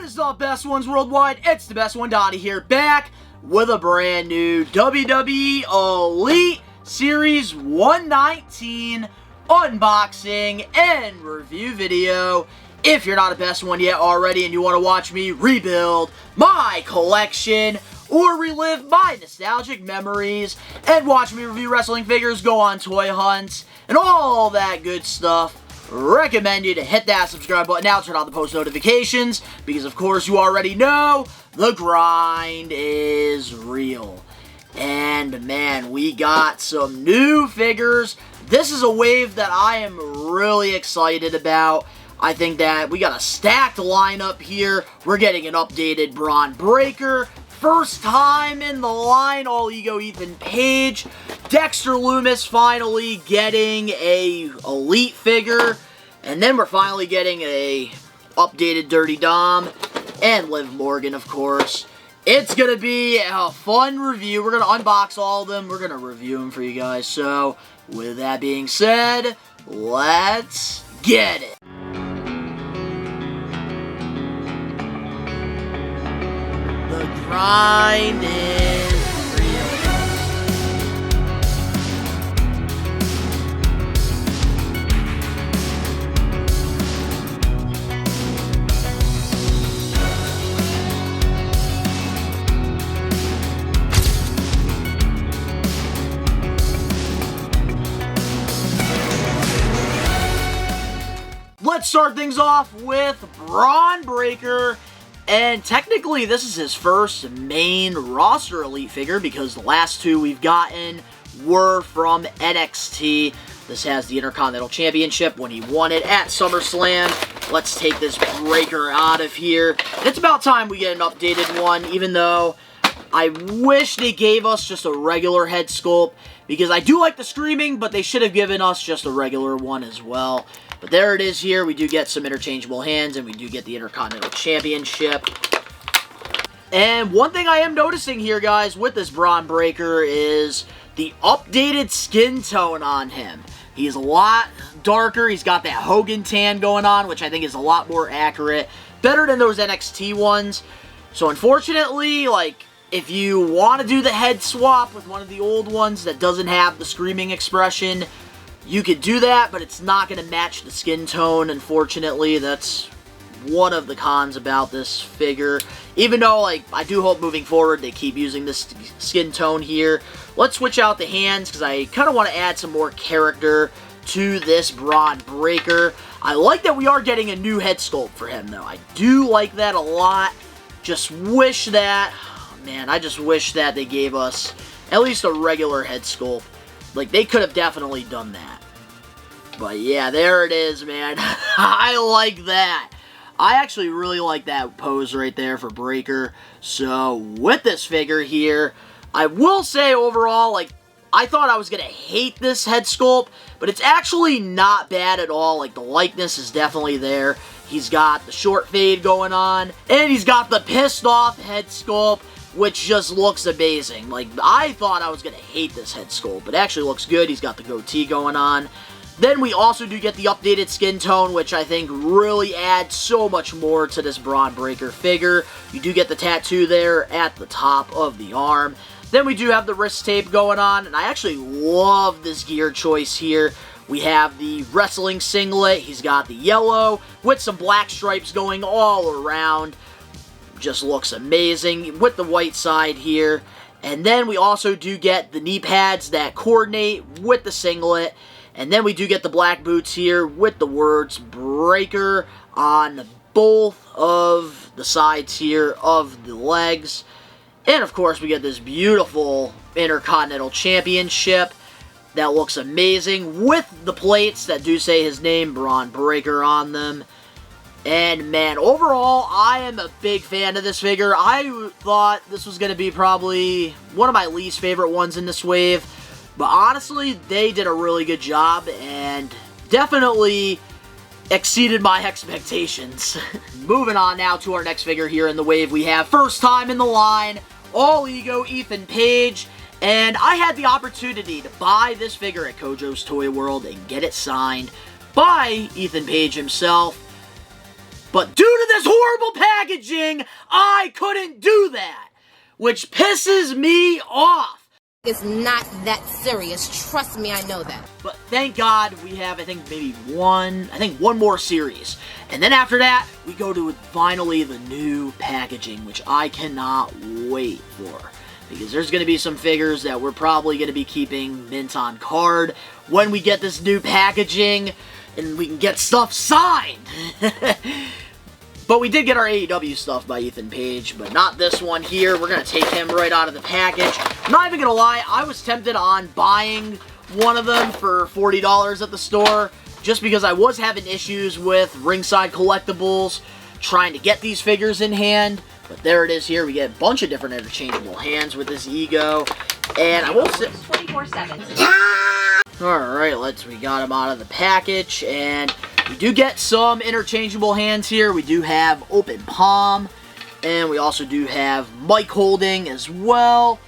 is the best ones worldwide. It's the best one, Donnie here, back with a brand new WWE Elite Series 119 unboxing and review video. If you're not a best one yet already and you want to watch me rebuild my collection or relive my nostalgic memories and watch me review wrestling figures, go on toy hunts, and all that good stuff, recommend you to hit that subscribe button now, turn on the post notifications, because of course you already know the grind is real. And man, we got some new figures. This is a wave that I am really excited about. I think that we got a stacked lineup here. We're getting an updated Braun Breaker. First time in the line, All Ego Ethan Page. Dexter Lumis finally getting a Elite figure. And then we're finally getting a updated Dirty Dom. And Liv Morgan, of course. It's going to be a fun review. We're going to unbox all of them. We're going to review them for you guys. So, with that being said, let's get it. The grind is real. Let's start things off with Braun Breaker. And technically, this is his first main roster Elite figure because the last two we've gotten were from NXT. This has the Intercontinental Championship when he won it at SummerSlam. Let's take this Breaker out of here. It's about time we get an updated one, even though I wish they gave us just a regular head sculpt, because I do like the Screaming, but they should have given us just a regular one as well. But there it is here. We do get some interchangeable hands, and we do get the Intercontinental Championship. And one thing I am noticing here, guys, with this Braun Breaker is the updated skin tone on him. He's a lot darker. He's got that Hogan tan going on, which I think is a lot more accurate. Better than those NXT ones. So, unfortunately, like, if you want to do the head swap with one of the old ones that doesn't have the Screaming expression, you could do that, but it's not going to match the skin tone, unfortunately. That's one of the cons about this figure. Even though, like, I do hope moving forward they keep using this skin tone here. Let's switch out the hands, because I kind of want to add some more character to this Braun Breaker. I like that we are getting a new head sculpt for him, though. I do like that a lot. Just wish that, oh man, I just wish that they gave us at least a regular head sculpt. Like, they could have definitely done that. But yeah, there it is, man. I like that. I actually really like that pose right there for Breaker. So, with this figure here, I will say overall, like, I thought I was going to hate this head sculpt, but it's actually not bad at all. Like, the likeness is definitely there. He's got the short fade going on, and he's got the pissed off head sculpt, which just looks amazing. Like, I thought I was going to hate this head sculpt, but it actually looks good. He's got the goatee going on. Then we also do get the updated skin tone, which I think really adds so much more to this Braun Breaker figure. You do get the tattoo there at the top of the arm. Then we do have the wrist tape going on, and I actually love this gear choice here. We have the wrestling singlet. He's got the yellow with some black stripes going all around. Just looks amazing with the white side here. And then we also do get the knee pads that coordinate with the singlet. And then we do get the black boots here with the words Breaker on both of the sides here of the legs. And of course we get this beautiful Intercontinental Championship that looks amazing with the plates that do say his name, Braun Breaker, on them. And man, overall, I am a big fan of this figure. I thought this was going to be probably one of my least favorite ones in this wave. But honestly, they did a really good job and definitely exceeded my expectations. Moving on now to our next figure here in the wave, we have first time in the line, All Ego Ethan Page. And I had the opportunity to buy this figure at Kojo's Toy World and get it signed by Ethan Page himself. But due to this horrible packaging, I couldn't do that, which pisses me off. It's not that serious. Trust me, I know that. But thank God we have, I think, maybe one more series. And then after that, we go to finally the new packaging, which I cannot wait for. Because there's going to be some figures that we're probably going to be keeping mint on card when we get this new packaging and we can get stuff signed. But we did get our AEW stuff by Ethan Page, but not this one here. We're going to take him right out of the package. I'm not even going to lie, I was tempted on buying one of them for $40 at the store, just because I was having issues with Ringside Collectibles, trying to get these figures in hand. But there it is here. We get a bunch of different interchangeable hands with this Ego. And I will say... 24/7. Alright, we got him out of the package, and we do get some interchangeable hands here. We do have Open Palm, and we also do have mic holding as well.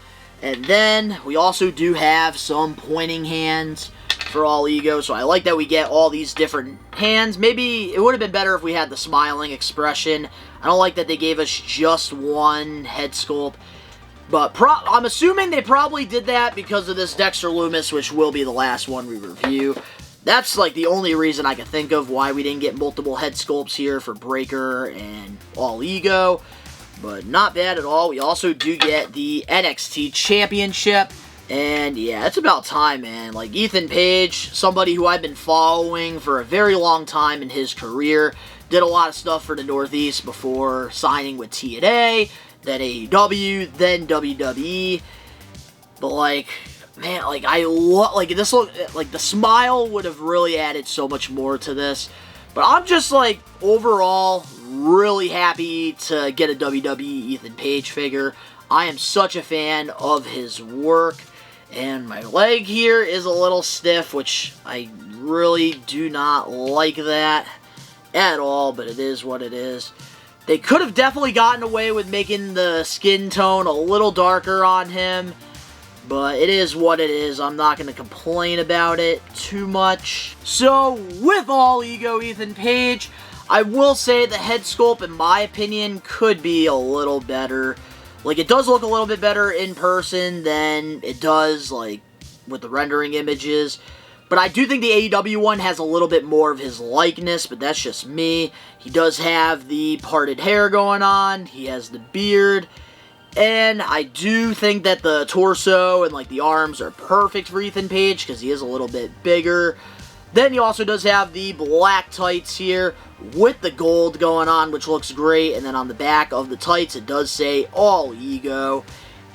And then we also do have some pointing hands for all Ego, so I like that we get all these different hands. Maybe it would have been better if we had the smiling expression. I don't like that they gave us just one head sculpt. But I'm assuming they probably did that because of this Dexter Lumis, which will be the last one we review. That's like the only reason I can think of why we didn't get multiple head sculpts here for Breaker and all Ego. But not bad at all. We also do get the NXT Championship. And yeah, it's about time, man. Like Ethan Page, somebody who I've been following for a very long time in his career, did a lot of stuff for the Northeast before signing with TNA, then AEW, then WWE. But like, man, like I love, like this look, like the smile would have really added so much more to this. But I'm just like overall really happy to get a WWE Ethan Page figure. I am such a fan of his work. And my leg here is a little stiff, which I really do not like that at all, but it is what it is. They could have definitely gotten away with making the skin tone a little darker on him, but it is what it is. I'm not going to complain about it too much. So, with all Ego Ethan Page, I will say the head sculpt, in my opinion, could be a little better. Like, it does look a little bit better in person than it does, like, with the rendering images. But I do think the AEW one has a little bit more of his likeness, but that's just me. He does have the parted hair going on. He has the beard. And I do think that the torso and, like, the arms are perfect for Ethan Page because he is a little bit bigger. Then he also does have the black tights here with the gold going on, which looks great. And then on the back of the tights, it does say All Ego.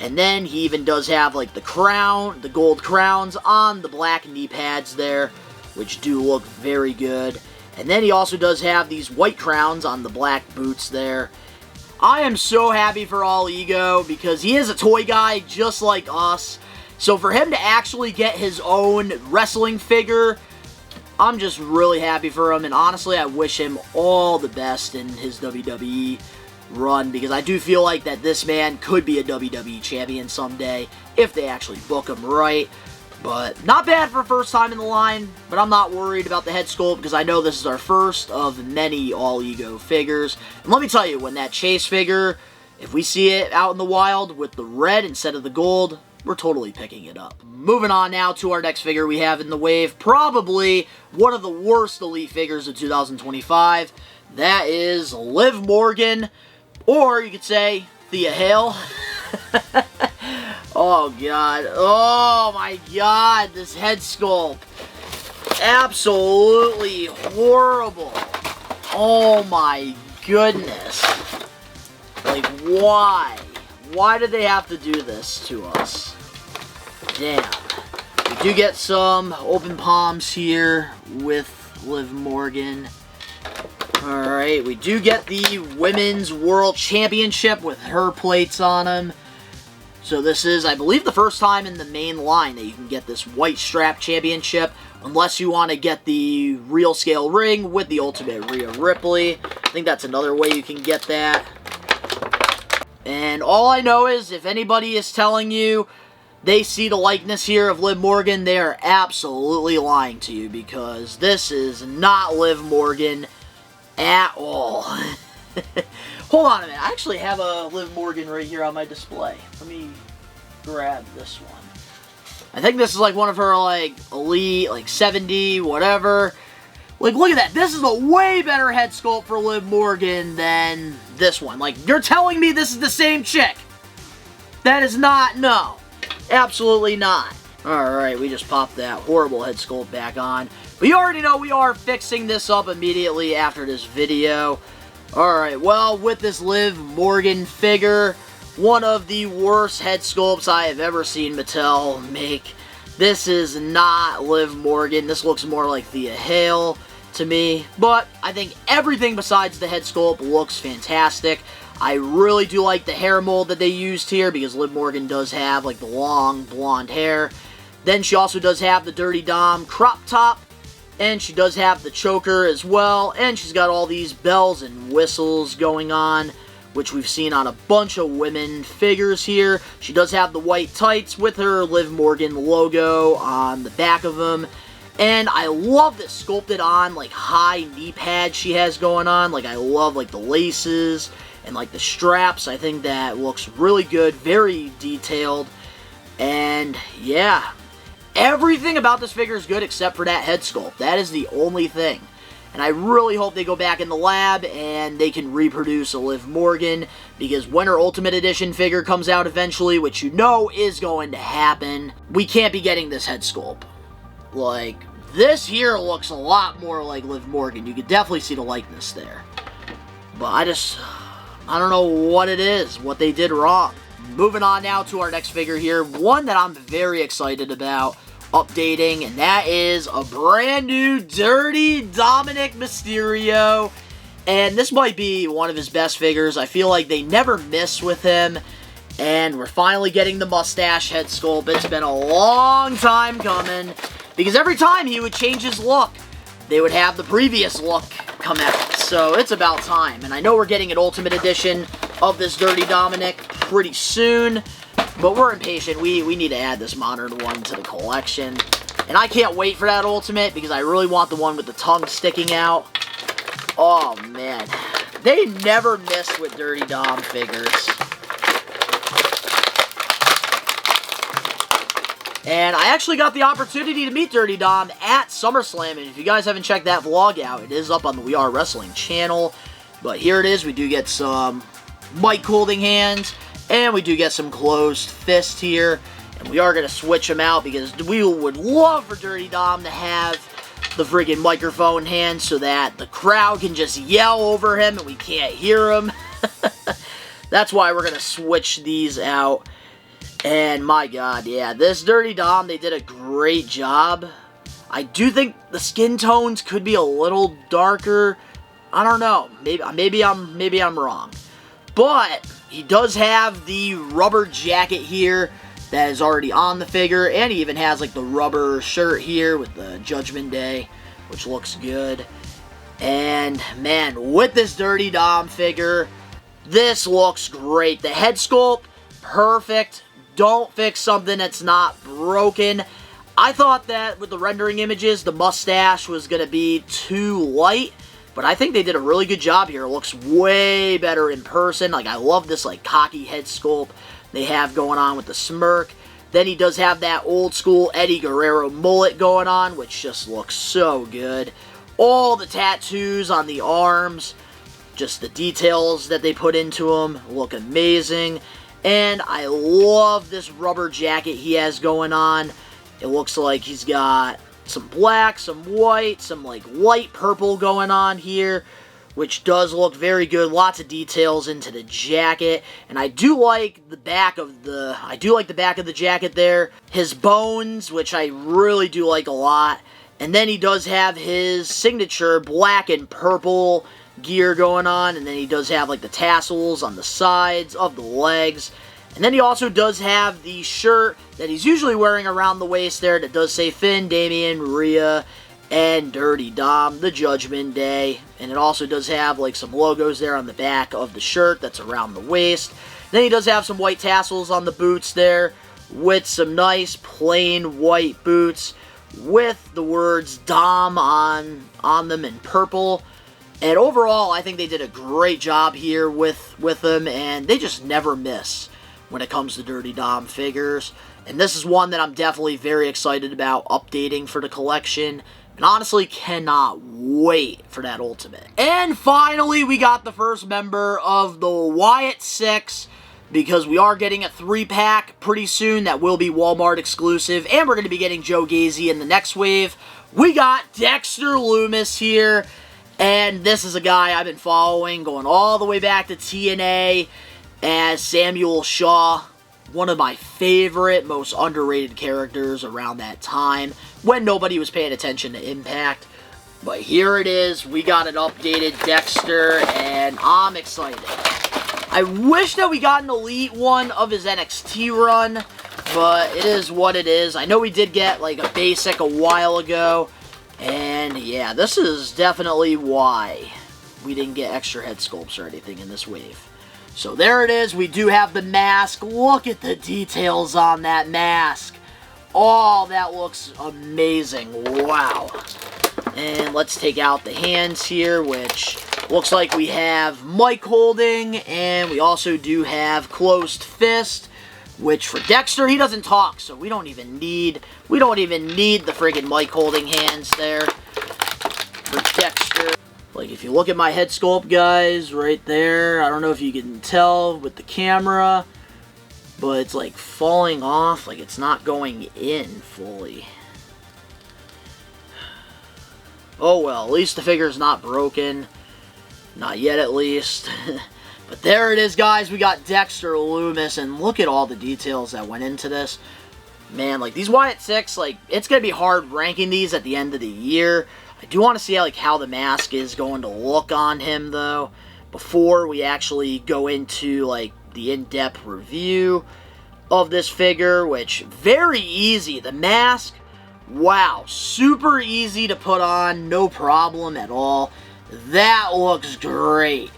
And then he even does have, like, the crown, the gold crowns on the black knee pads there, which do look very good. And then he also does have these white crowns on the black boots there. I am so happy for All Ego because he is a toy guy just like us. So for him to actually get his own wrestling figure, I'm just really happy for him, and honestly, I wish him all the best in his WWE run, because I do feel like that this man could be a WWE champion someday, if they actually book him right. But not bad for first time in the line, but I'm not worried about the head sculpt, because I know this is our first of many All Ego figures. And let me tell you, when that Chase figure, if we see it out in the wild with the red instead of the gold, we're totally picking it up. Moving on now to our next figure we have in the wave, probably one of the worst Elite figures of 2025. That is Liv Morgan, or you could say Thea Hale. Oh god, oh my god, this head sculpt. Absolutely horrible. Oh my goodness. Like, why? Why did they have to do this to us? Damn. We do get some open palms here with Liv Morgan. Alright, we do get the Women's World Championship with her plates on them. So this is, I believe, the first time in the main line that you can get this white strap championship, unless you want to get the real scale ring with the Ultimate Rhea Ripley. I think that's another way you can get that. And all I know is, if anybody is telling you they see the likeness here of Liv Morgan, they are absolutely lying to you, because this is not Liv Morgan at all. Hold on a minute. I actually have a Liv Morgan right here on my display. Let me grab this one. I think this is like one of her like elite, like 70, whatever. Like, look at that. This is a way better head sculpt for Liv Morgan than this one. Like, you're telling me this is the same chick? That is not, no. Absolutely not. Alright, we just popped that horrible head sculpt back on. But you already know we are fixing this up immediately after this video. Alright, well, with this Liv Morgan figure, one of the worst head sculpts I have ever seen Mattel make. This is not Liv Morgan. This looks more like Thea Hale to me. But I think everything besides the head sculpt looks fantastic. I really do like the hair mold that they used here because Liv Morgan does have like the long blonde hair. Then she also does have the Dirty Dom crop top. And she does have the choker as well, and she's got all these bells and whistles going on, which we've seen on a bunch of women figures here. She does have the white tights with her Liv Morgan logo on the back of them. And I love this sculpted on, like, high knee pad she has going on. Like, I love, like, the laces and, like, the straps. I think that looks really good, very detailed. And, yeah. Everything about this figure is good except for that head sculpt. That is the only thing. And I really hope they go back in the lab and they can reproduce a Liv Morgan, because when her Ultimate Edition figure comes out eventually, which you know is going to happen, we can't be getting this head sculpt. Like, this here looks a lot more like Liv Morgan. You could definitely see the likeness there. But I don't know what it is, what they did wrong. Moving on now to our next figure here, one that I'm very excited about updating, and that is a brand new Dirty Dominik Mysterio. And this might be one of his best figures. I feel like they never miss with him, and we're finally getting the mustache head sculpt. It's been a long time coming, because every time he would change his look, they would have the previous look come out. So it's about time, and I know we're getting an Ultimate Edition of this Dirty Dominik pretty soon, but we're impatient. We need to add this modern one to the collection. And I can't wait for that Ultimate because I really want the one with the tongue sticking out. Oh, man. They never miss with Dirty Dom figures. And I actually got the opportunity to meet Dirty Dom at SummerSlam. And if you guys haven't checked that vlog out, it is up on the We Are Wrestling channel. But here it is. We do get some mic holding hands, and we do get some closed fist here, and we are going to switch them out because we would love for Dirty Dom to have the friggin' microphone hand so that the crowd can just yell over him and we can't hear him. That's why we're going to switch these out. And my god, yeah, this Dirty Dom, they did a great job. I do think the skin tones could be a little darker. I don't know. Maybe I'm wrong. But he does have the rubber jacket here that is already on the figure, and he even has like the rubber shirt here with the Judgment Day, which looks good. And man, with this Dirty Dom figure, this looks great. The head sculpt, perfect. Don't fix something that's not broken. I thought that with the rendering images, the mustache was going to be too light. But I think they did a really good job here. It looks way better in person. Like, I love this, like, cocky head sculpt they have going on with the smirk. Then he does have that old school Eddie Guerrero mullet going on, which just looks so good. All the tattoos on the arms, just the details that they put into them look amazing. And I love this rubber jacket he has going on. It looks like he's got some black, some white, some like light purple going on here, which does look very good. Lots of details into the jacket, and I do like the back of the jacket there. His bones, which I really do like a lot. And then he does have his signature black and purple gear going on, and then he does have like the tassels on the sides of the legs. And then he also does have the shirt that he's usually wearing around the waist there that does say Finn, Damian, Rhea, and Dirty Dom, the Judgment Day. And it also does have like some logos there on the back of the shirt that's around the waist. Then he does have some white tassels on the boots there with some nice plain white boots with the words Dom on them in purple. And overall, I think they did a great job here with them, and they just never miss when it comes to Dirty Dom figures. And this is one that I'm definitely very excited about updating for the collection, and honestly cannot wait for that Ultimate. And finally, we got the first member of the Wyatt 6, because we are getting a 3-pack pretty soon that will be Walmart exclusive, and we're going to be getting Joe Gacy in the next wave. We got Dexter Lumis here. And this is a guy I've been following going all the way back to TNA as Samuel Shaw. One of my favorite, most underrated characters around that time when nobody was paying attention to Impact. But here it is. We got an updated Dexter and I'm excited. I wish that we got an Elite one of his NXT run, but it is what it is. I know we did get like a basic a while ago. And yeah, this is definitely why we didn't get extra head sculpts or anything in this wave. So there it is. We do have the mask. Look at the details on that mask. Oh, that looks amazing. Wow. And let's take out the hands here, which looks like we have mic holding, and we also do have closed fist. Which for Dexter, he doesn't talk, so we don't even need the friggin' mic holding hands there for Dexter. Like if you look at my head sculpt, guys, right there, I don't know if you can tell with the camera, but it's like falling off, like it's not going in fully. Oh well, at least the figure's not broken. Not yet, at least. But there it is, guys. We got Dexter Lumis, and look at all the details that went into this. Man, like, these Wyatt 6, like, it's going to be hard ranking these at the end of the year. I do want to see, like, how the mask is going to look on him, though, before we actually go into, like, the in-depth review of this figure, which, very easy. The mask, wow, super easy to put on, no problem at all. That looks great.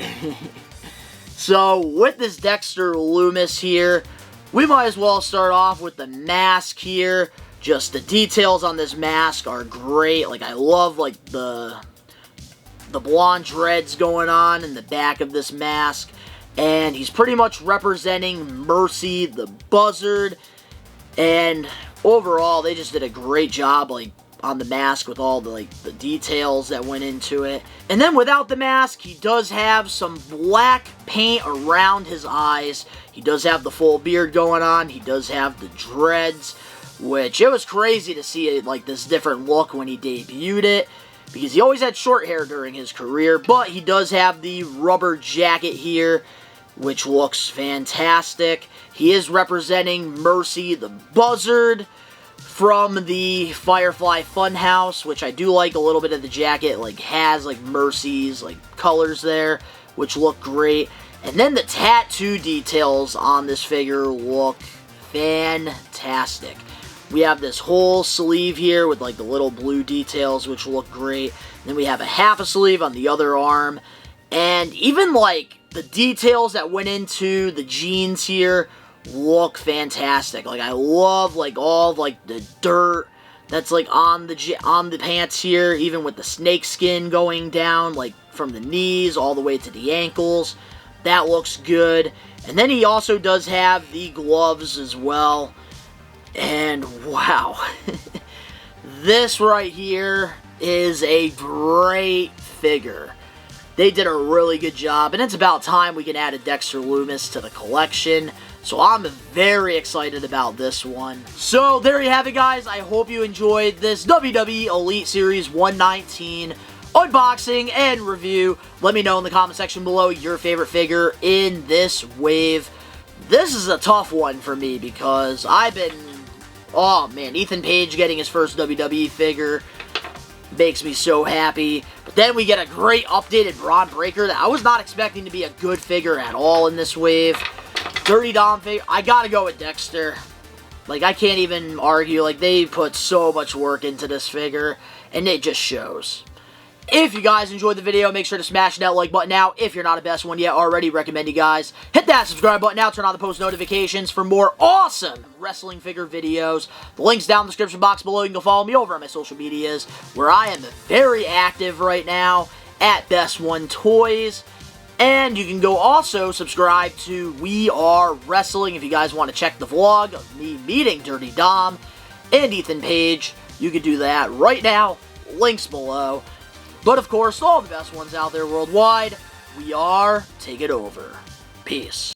So, with this Dexter Lumis here, we might as well start off with the mask here. Just the details on this mask are great. Like, I love, like, the blonde dreads going on in the back of this mask. And he's pretty much representing Mercy, the Buzzard. And overall, they just did a great job, like, on the mask with all the, like, the details that went into it. And then without the mask, he does have some black paint around his eyes. He does have the full beard going on. He does have the dreads, which it was crazy to see it, like, this different look when he debuted it, because he always had short hair during his career. But he does have the rubber jacket here, which looks fantastic. He is representing Mercy, the Buzzard, from the Firefly Funhouse, which I do like a little bit of the jacket, like, has, like, Mercy's, like, colors there, which look great. And then the tattoo details on this figure look fantastic. We have this whole sleeve here with, like, the little blue details, which look great. Then we have a half a sleeve on the other arm. And even, like, the details that went into the jeans here look fantastic. Like, I love, like, all of, like, the dirt that's, like, on the pants here, even with the snake skin going down, like, from the knees all the way to the ankles. That looks good. And then he also does have the gloves as well. And wow. This right here is a great figure. They did a really good job, and it's about time we can add a Dexter Lumis to the collection. So I'm very excited about this one. So there you have it, guys. I hope you enjoyed this WWE Elite Series 119 unboxing and review. Let me know in the comment section below your favorite figure in this wave. This is a tough one for me because I've been... Oh man, Ethan Page getting his first WWE figure makes me so happy. But then we get a great updated Braun Breaker that I was not expecting to be a good figure at all in this wave. Dirty Dom figure. I gotta go with Dexter. Like, I can't even argue. Like, they put so much work into this figure, and it just shows. If you guys enjoyed the video, make sure to smash that like button now. If you're not a best one yet already, recommend you guys hit that subscribe button now. Turn on the post notifications for more awesome wrestling figure videos. The link's down in the description box below. You can go follow me over on my social medias, where I am very active right now. at Best One Toys. And you can go also subscribe to We Are Wrestling if you guys want to check the vlog of me meeting Dirty Dom and Ethan Page. You can do that right now. Links below. But of course, all the best ones out there worldwide, we are Take It Over. Peace.